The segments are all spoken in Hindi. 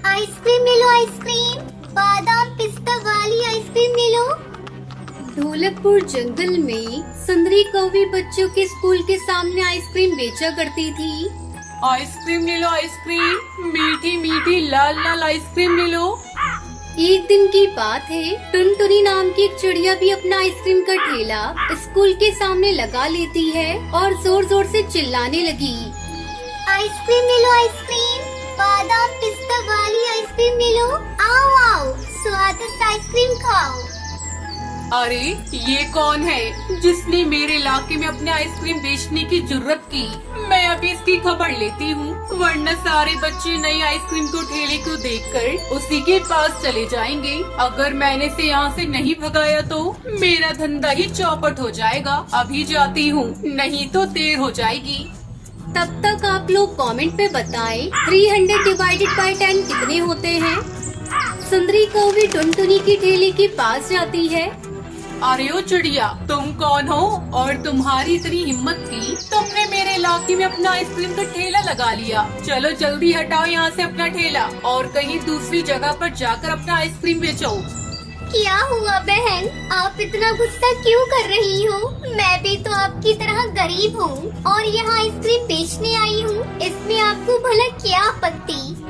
आइसक्रीम ले लो, आइसक्रीम बादाम पिस्ता वाली आइसक्रीम ले लो। ढोलकपुर जंगल में सुंदरी कौवी बच्चों के स्कूल के सामने आइसक्रीम बेचा करती थी। आइसक्रीम ले लो, आइसक्रीम मीठी मीठी लाल लाल आइसक्रीम ले लो। एक दिन की बात है, टुनटुनी नाम की एक चिड़िया भी अपना आइसक्रीम का ठेला स्कूल के सामने लगा लेती है और जोर जोर से चिल्लाने लगी। आइसक्रीम ले लो, आइसक्रीम बादाम पिस्ता वाली आइसक्रीम ले लो। आओ आओ, स्वादिष्ट आइसक्रीम खाओ। अरे ये कौन है जिसने मेरे इलाके में अपने आइसक्रीम बेचने की जुर्रत की? मैं अभी इसकी खबर लेती हूँ, वरना सारे बच्चे नई आइसक्रीम को ठेले को देखकर उसी के पास चले जाएंगे। अगर मैंने इसे यहाँ से नहीं भगाया तो मेरा धंधा ही चौपट हो जाएगा। अभी जाती हूँ, नहीं तो देर हो जाएगी। तब तक आप लोग कमेंट पे बताएं 300 डिवाइडेड बाय 10 कितने होते हैं। सुंदरी कौवी टुनटुनी की ठेले के पास जाती है। अरे ओ चिड़िया, तुम कौन हो और तुम्हारी इतनी हिम्मत की तुमने मेरे इलाके में अपना आइसक्रीम का ठेला लगा लिया। चलो जल्दी हटाओ यहाँ से अपना ठेला और कहीं दूसरी जगह पर जाकर अपना आइसक्रीम बेचो। क्या हुआ बहन, आप इतना गुस्सा क्यों कर रही हो? मैं भी तो आपकी तरह गरीब हूँ और यहाँ आइसक्रीम बेचने आई हूँ। इसमें आपको भला क्या आपत्ति?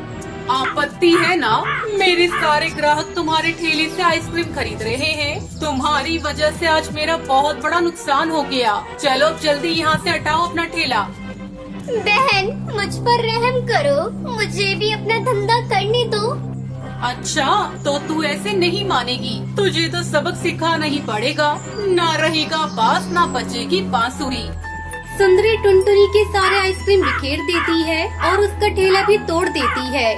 आपत्ति है ना, मेरे सारे ग्राहक तुम्हारे ठेले से आइसक्रीम खरीद रहे हैं। तुम्हारी वजह से आज मेरा बहुत बड़ा नुकसान हो गया। चलो जल्दी यहाँ से हटाओ अपना ठेला। बहन मुझ पर रहम करो, मुझे भी अपना धंधा करने दो। अच्छा तो तू ऐसे नहीं मानेगी, तुझे तो सबक सिखाना ही पड़ेगा। ना रहेगा बांस ना बचेगी बांसुरी। सुंदरी टुनटुनी के सारे आइसक्रीम बिखेर देती है और उसका ठेला भी तोड़ देती है।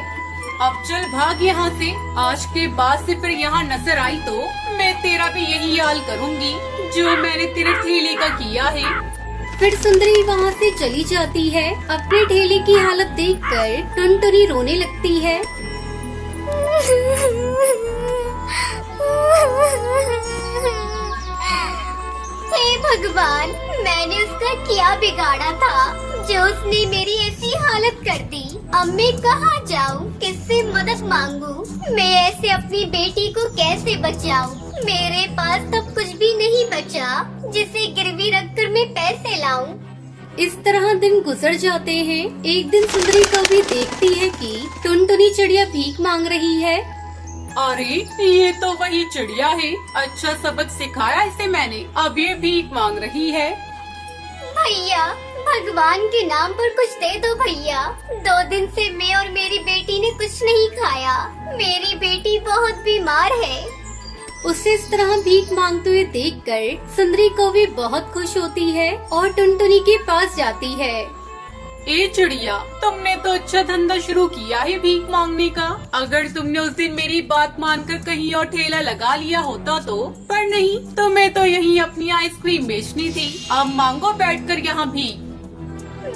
अब चल भाग यहाँ से, आज के बाद से फिर यहाँ नजर आई तो मैं तेरा भी यही हाल करूँगी जो मैंने तेरे ठेले का किया है। फिर सुंदरी वहाँ से चली जाती है। अपने ठेले की हालत देखकर टुनटुनी रोने लगती है। हे भगवान, मैंने उसका क्या बिगाड़ा था जो उसने मेरी ऐसी हालत कर दी। अब मैं कहाँ जाऊँ, किससे मदद मांगू? मैं ऐसे अपनी बेटी को कैसे बचाऊँ? मेरे पास तो कुछ भी नहीं बचा जिसे गिरवी रखकर मैं पैसे लाऊं। इस तरह दिन गुजर जाते हैं। एक दिन सुंदरी कौवी देखती है कि टुनटुनी चिड़िया भीख मांग रही है। अरे ये तो वही चिड़िया है, अच्छा सबक सिखाया इसे मैंने, अब ये भीख मांग रही है। भैया भगवान के नाम पर कुछ दे दो भैया, 2 दिन से मैं और मेरी बेटी ने कुछ नहीं खाया। मेरी बेटी बहुत बीमार है। उसे इस तरह भीख मांगते हुए देखकर सुंदरी कौवी बहुत खुश होती है और टुनटुनी के पास जाती है। ए चिड़िया, तुमने तो अच्छा धंधा शुरू किया है भीख मांगने का। अगर तुमने उस दिन मेरी बात मानकर कहीं और ठेला लगा लिया होता तो, पर नहीं, तुम्हें तो यहीं अपनी आइसक्रीम बेचनी थी। अब मांगो बैठकर यहाँ भीख।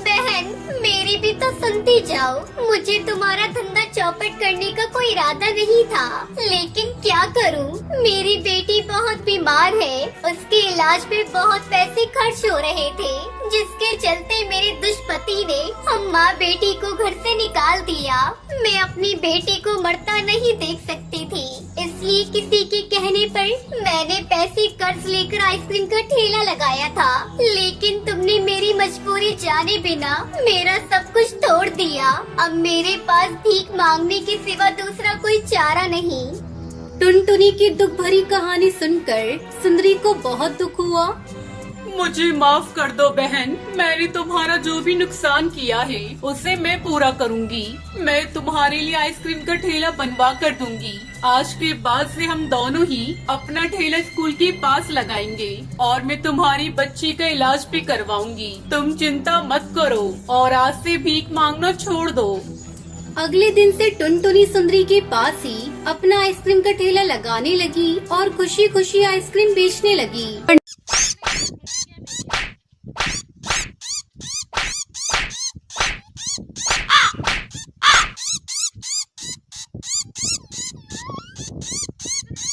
बहन मेरी भी तो सुनती जाओ, मुझे तुम्हारा धंधा चौपट करने का कोई इरादा नहीं था, लेकिन क्या करूं, मेरी बेटी बहुत बीमार है। उसके इलाज पे बहुत पैसे खर्च हो रहे थे, जिसके चलते मेरे दुष्पति ने हम माँ बेटी को घर से निकाल दिया। मैं अपनी बेटी को मरता नहीं देख सकती थी, इसलिए किसी के कहने पर मैंने पैसे कर्ज लेकर आइसक्रीम का ठेला लगाया था। लेकिन तुमने मेरी मजबूरी जाने बिना मेरा सब कुछ तोड़ दिया। अब मेरे पास भीख मांगने के सिवा दूसरा कोई चारा नहीं। टुनटुनी की दुख भरी कहानी सुनकर सुंदरी को बहुत दुख हुआ। मुझे माफ कर दो बहन, मैंने तुम्हारा जो भी नुकसान किया है उसे मैं पूरा करूंगी। मैं तुम्हारे लिए आइसक्रीम का ठेला बनवा कर दूंगी। आज के बाद से हम दोनों ही अपना ठेला स्कूल के पास लगाएंगे और मैं तुम्हारी बच्ची का इलाज भी करवाऊंगी। तुम चिंता मत करो और आज से भीख मांगना छोड़ दो। अगले दिन से टुनटुनी सुंदरी के पास ही अपना आइसक्रीम का ठेला लगाने लगी और खुशी खुशी आइसक्रीम बेचने लगी।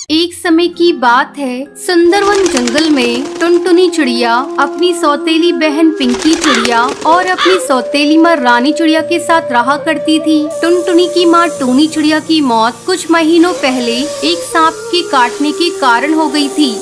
एक समय की बात है, सुंदरवन जंगल में टुनटुनी चिड़िया अपनी सौतेली बहन पिंकी चिड़िया और अपनी सौतेली माँ रानी चिड़िया के साथ रहा करती थी। टुनटुनी की माँ टूनी चिड़िया की मौत कुछ महीनों पहले एक सांप के काटने के कारण हो गई थी।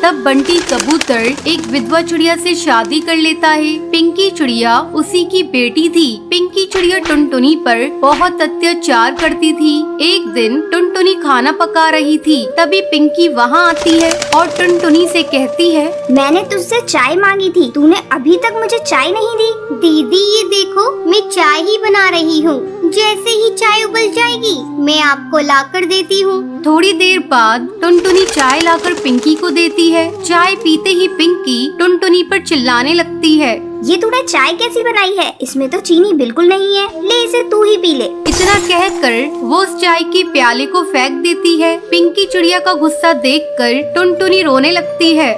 तब बंटी कबूतर एक विधवा चिड़िया से शादी कर लेता है। पिंकी चिड़िया उसी की बेटी थी। पिंकी चिड़िया टुनटुनी पर बहुत अत्याचार करती थी। एक दिन टुनटुनी खाना पका रही थी, तभी पिंकी वहाँ आती है और टुनटुनी से कहती है, मैंने तुझसे चाय मांगी थी, तूने अभी तक मुझे चाय नहीं दी। दीदी ये देखो, मैं चाय ही बना रही हूँ, जैसे ही चाय उबल जाएगी मैं आपको लाकर देती हूँ। थोड़ी देर बाद टुनटुनी चाय लाकर पिंकी को देती है। चाय पीते ही पिंकी टुनटुनी पर चिल्लाने लगती है, ये तूने चाय कैसी बनाई है? इसमें तो चीनी बिल्कुल नहीं है, ले इसे तू ही पी ले। इतना कहकर वो उस चाय के प्याले को फेंक देती है। पिंकी चिड़िया का गुस्सा देखकर टुनटुनी रोने लगती है।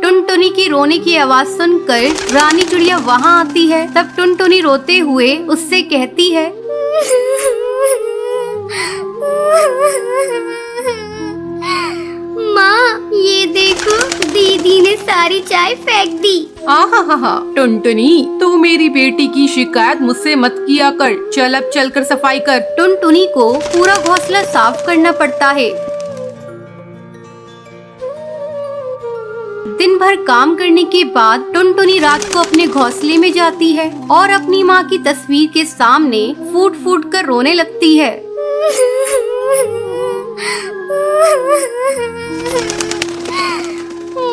टुनटुनी की रोने की आवाज सुनकर रानी चिड़िया वहाँ आती है। तब टुनटुनी रोते हुए उससे कहती है, माँ ये देखो, दीदी ने सारी चाय फेंक दी। आहा, टुनटुनी तू मेरी बेटी की शिकायत मुझसे मत किया कर। चल अब चल कर सफाई कर। टुनटुनी को पूरा घोंसला साफ करना पड़ता है। दिन भर काम करने के बाद टुनटुनी रात को अपने घोंसले में जाती है और अपनी माँ की तस्वीर के सामने फूट फूट कर रोने लगती है।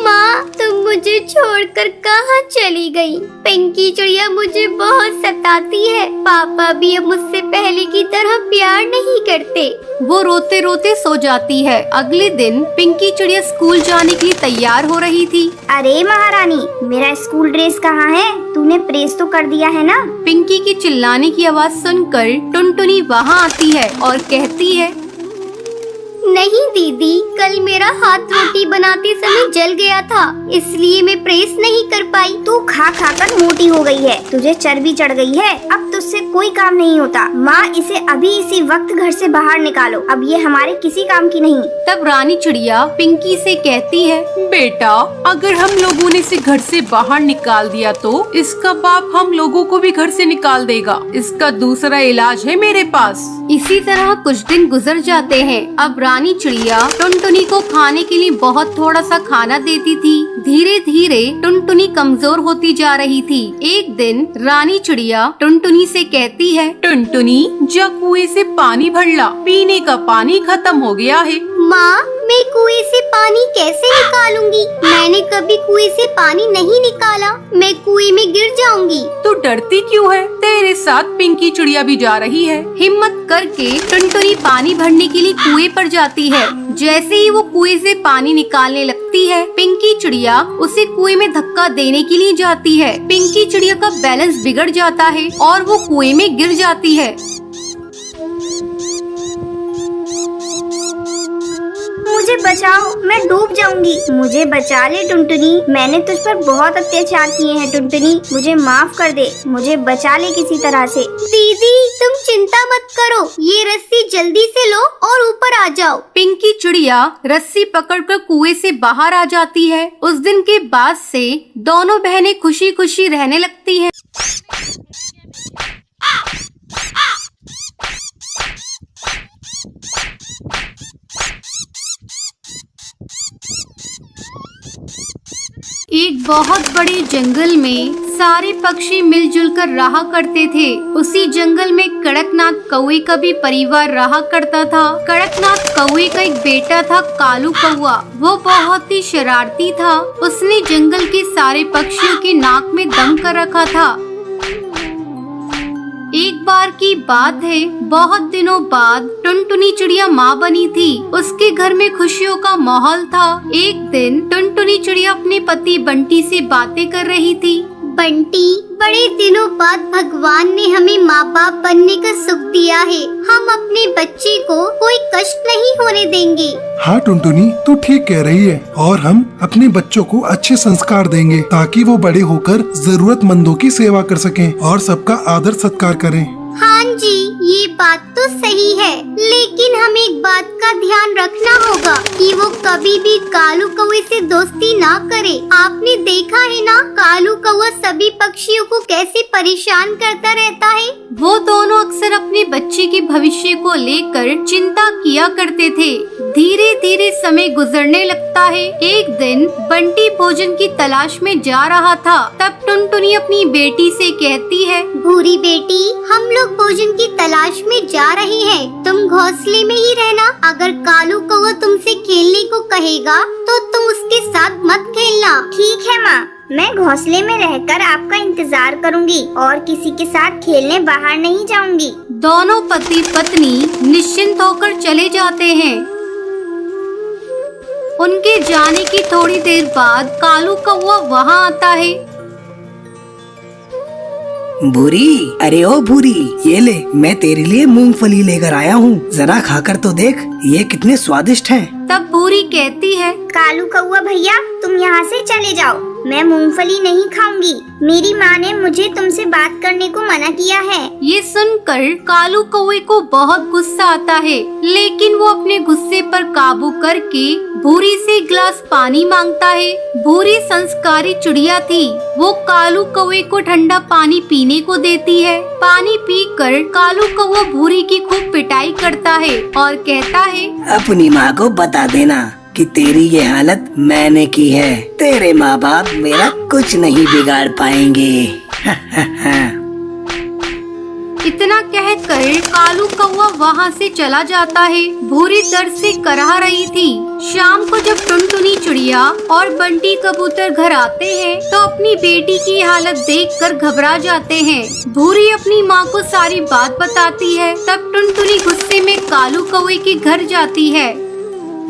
माँ तुम मुझे छोड़कर कहाँ चली गई? पिंकी चिड़िया मुझे बहुत सताती है। पापा भी अब मुझसे पहले की तरह प्यार नहीं करते। वो रोते रोते सो जाती है। अगले दिन पिंकी चिड़िया स्कूल जाने के लिए तैयार हो रही थी। अरे महारानी, मेरा स्कूल ड्रेस कहाँ है? तूने प्रेस तो कर दिया है ना? पिंकी की चिल्लाने की आवाज सुनकर टुनटुनी वहाँ आती है और कहती है, नहीं दीदी, कल मेरा हाथ रोटी बनाते समय जल गया था, इसलिए मैं प्रेस नहीं कर पाई। तू खा खा कर मोटी हो गई है, तुझे चर्बी चढ़ गई है, अब तुझसे कोई काम नहीं होता। माँ इसे अभी इसी वक्त घर से बाहर निकालो, अब ये हमारे किसी काम की नहीं। तब रानी चिड़िया पिंकी से कहती है, बेटा अगर हम लोगों ने इसे घर से बाहर निकाल दिया तो इसका बाप हम लोगों को भी घर से निकाल देगा। इसका दूसरा इलाज है मेरे पास। इसी तरह कुछ दिन गुजर जाते हैं। अब रानी चिड़िया टुनटुनी को खाने के लिए बहुत थोड़ा सा खाना देती थी। धीरे धीरे टुनटुनी कमजोर होती जा रही थी। एक दिन रानी चिड़िया टुनटुनी से कहती है, टुनटुनी जा कुएं से पानी भर ला, पीने का पानी खत्म हो गया है। माँ मैं कुएं से पानी कैसे निकालूंगी? मैंने कभी कुएं से पानी नहीं निकाला, मैं कुएं में गिर जाऊंगी। तू डरती क्यों है? तेरे साथ पिंकी चिड़िया भी जा रही है। हिम्मत करके टुनटुनी पानी भरने के लिए कुएं पर जाती है। जैसे ही वो कुएं से पानी निकालने लगती है, पिंकी चिड़िया उसे कुएं में धक्का देने के लिए जाती है। पिंकी चिड़िया का बैलेंस बिगड़ जाता है और वो कुएं में गिर जाती है। मुझे बचाओ, मैं डूब जाऊंगी। मुझे बचा ले टुनटुनी, मैंने तुझ पर बहुत अत्याचार किए हैं टुनटुनी, मुझे माफ कर दे, मुझे बचा ले किसी तरह से। दीदी तुम चिंता मत करो, ये रस्सी जल्दी से लो और ऊपर आ जाओ। पिंकी चिड़िया रस्सी पकड़कर कुएं से बाहर आ जाती है। उस दिन के बाद से दोनों बहनें खुशी खुशी रहने लगती हैं। एक बहुत बड़े जंगल में सारे पक्षी मिलजुल कर रहा करते थे। उसी जंगल में कड़कनाथ कौवे का भी परिवार रहा करता था। कड़कनाथ कौवे का एक बेटा था कालू कौवा। वो बहुत ही शरारती था। उसने जंगल के सारे पक्षियों के नाक में दम कर रखा था। एक बार की बात है, बहुत दिनों बाद टुनटुनी चिड़िया माँ बनी थी। उसके घर में खुशियों का माहौल था। एक दिन टुनटुनी चिड़िया अपने पति बंटी से बातें कर रही थी। बंटी, बड़े दिनों बाद भगवान ने हमें माँ बाप बनने का सुख दिया है। हम अपने बच्चे को कोई कष्ट नहीं होने देंगे। हाँ टुनटुनी, तू ठीक कह रही है। और हम अपने बच्चों को अच्छे संस्कार देंगे ताकि वो बड़े होकर जरूरतमंदों की सेवा कर सकें और सबका आदर सत्कार करें। हाँ जी, ये बात तो सही है, लेकिन हमें एक बात का ध्यान रखना होगा कि वो कभी भी कालू कौवे से दोस्ती ना करे। आपने देखा है ना, कालू कौवा सभी पक्षियों को कैसे परेशान करता रहता है। वो दोनों अक्सर अपने बच्चे के भविष्य को लेकर चिंता किया करते थे। धीरे धीरे समय गुजरने लगता है। एक दिन बंटी भोजन की तलाश में जा रहा था। तब टुनटुनी अपनी बेटी से कहती है, भूरी बेटी, हम लोग भोजन की तलाश में जा रहे हैं, तुम घोंसले में ही रहना। अगर कालू कौवा तुमसे खेलने को कहेगा तो तुम उसके साथ मत खेलना। ठीक है माँ, मैं घोंसले में रहकर आपका इंतजार करूंगी और किसी के साथ खेलने बाहर नहीं जाऊंगी। दोनों पति पत्नी निश्चिंत होकर चले जाते हैं। उनके जाने की थोड़ी देर बाद कालू कौवा वहाँ आता है। भूरी, अरे ओ भूरी, ये ले, मैं तेरे लिए मूंगफली लेकर आया हूँ, जरा खाकर तो देख, ये कितने स्वादिष्ट हैं। तब भूरी कहती है, कालू कौवा भैया, तुम यहाँ से चले जाओ, मैं मूंगफली नहीं खाऊंगी। मेरी माँ ने मुझे तुमसे बात करने को मना किया है। ये सुनकर कालू कौवे को बहुत गुस्सा आता है, लेकिन वो अपने गुस्से पर काबू करके भूरी से गिलास पानी मांगता है। भूरी संस्कारी चिड़िया थी, वो कालू कौवे को ठंडा पानी पीने को देती है। पानी पीकर कालू कौवा भूरी की खूब पिटाई करता है और कहता है, अपनी माँ को बता देना कि तेरी ये हालत मैंने की है। तेरे माँ बाप मेरा कुछ नहीं बिगाड़ पाएंगे। इतना कहकर कालू कौवा वहाँ से चला जाता है। भूरी दर्द से कराह रही थी। शाम को जब टुनटुनी चिड़िया और बंटी कबूतर घर आते हैं तो अपनी बेटी की हालत देखकर घबरा जाते हैं। भूरी अपनी माँ को सारी बात बताती है। तब टुनटुनी गुस्से में कालू कौवे के घर जाती है।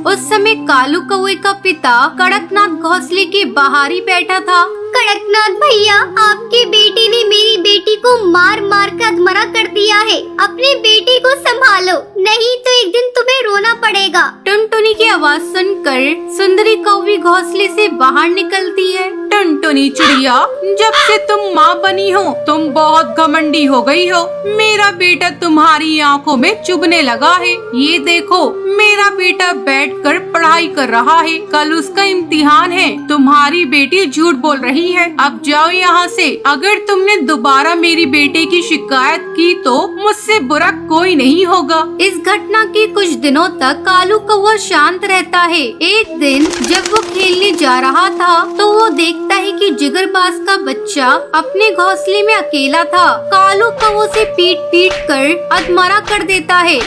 उस समय कालू कौवे का पिता कड़कनाथ घोंसले के बाहर ही बैठा था। कड़कनाथ भैया, आपकी बेटी ने मेरी बेटी को मार मार कर अधमरा कर दिया है। अपनी बेटी को संभालो, नहीं तो एक दिन तुम्हें रोना पड़ेगा। टुनटुनी की आवाज सुनकर सुंदरी कौवी घोंसले से बाहर निकलती है। टुनटुनी चिड़िया, जब से तुम माँ बनी हो तुम बहुत घमंडी हो गई हो। मेरा बेटा तुम्हारी आंखों में चुभने लगा है। ये देखो, मेरा बेटा बैठकर पढ़ाई कर रहा है, कल उसका इम्तिहान है। तुम्हारी बेटी झूठ बोल रही है। अब जाओ यहाँ से। अगर तुमने दोबारा मेरी बेटे की शिकायत की तो मुझसे बुरा कोई नहीं होगा। इस घटना के कुछ दिनों तक कालू कौवा शांत रहता है। एक दिन जब वो खेलने जा रहा था तो वो देखता है कि जिगरबाज का बच्चा अपने घोंसले में अकेला था। कालू कौवे से पीट पीट कर अधमरा कर देता है।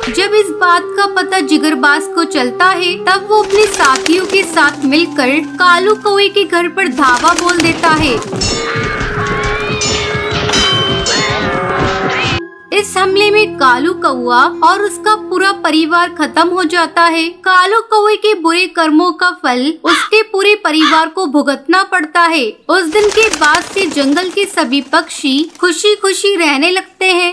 जब इस बात का पता जिगरबाज को चलता है तब वो अपने साथियों के साथ मिलकर कालू कौवे के घर पर धावा बोल देता है। इस हमले में कालू कौवा और उसका पूरा परिवार खत्म हो जाता है। कालू कौवे के बुरे कर्मों का फल उसके पूरे परिवार को भुगतना पड़ता है। उस दिन के बाद से जंगल के सभी पक्षी खुशी खुशी रहने लगते हैं।